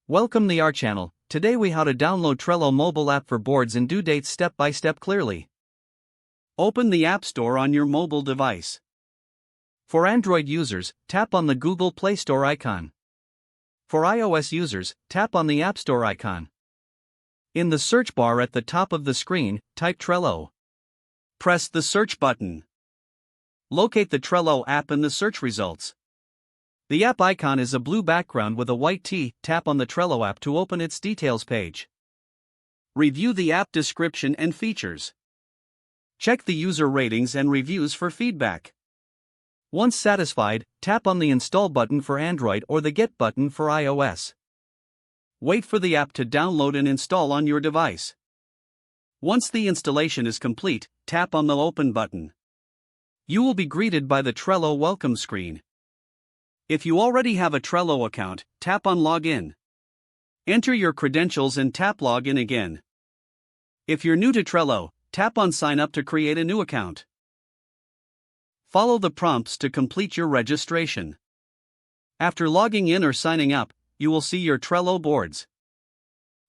Welcome to our channel. Today we how to download Trello mobile app for boards and due dates step by step clearly. Open the App Store on your mobile device. For Android users, tap on the Google Play Store icon. For iOS users, tap on the App Store icon. In the search bar at the top of the screen, type Trello. Press the search button. Locate the Trello app in the search results. The app icon is a blue background with a white T. Tap on the Trello app to open its details page. Review the app description and features. Check the user ratings and reviews for feedback. Once satisfied, tap on the Install button for Android or the Get button for iOS. Wait for the app to download and install on your device. Once the installation is complete, tap on the Open button. You will be greeted by the Trello welcome screen. If you already have a Trello account, tap on Login. Enter your credentials and tap Login again. If you're new to Trello, tap on Sign Up to create a new account. Follow the prompts to complete your registration. After logging in or signing up, you will see your Trello boards.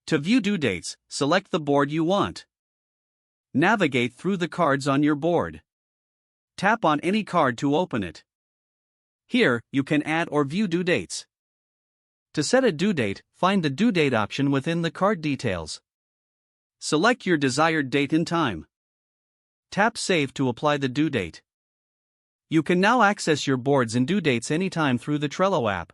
To view due dates, select the board you want. Navigate through the cards on your board. Tap on any card to open it. Here, you can add or view due dates. To set a due date, find the due date option within the card details. Select your desired date and time. Tap Save to apply the due date. You can now access your boards and due dates anytime through the Trello app.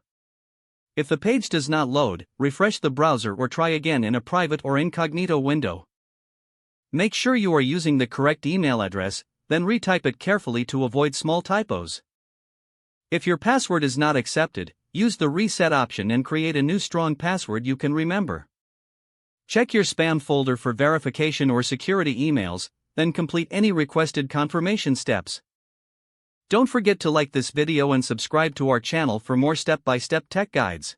If the page does not load, refresh the browser or try again in a private or incognito window. Make sure you are using the correct email address, then retype it carefully to avoid small typos. If your password is not accepted, use the reset option and create a new strong password you can remember. Check your spam folder for verification or security emails, then complete any requested confirmation steps. Don't forget to like this video and subscribe to our channel for more step-by-step tech guides.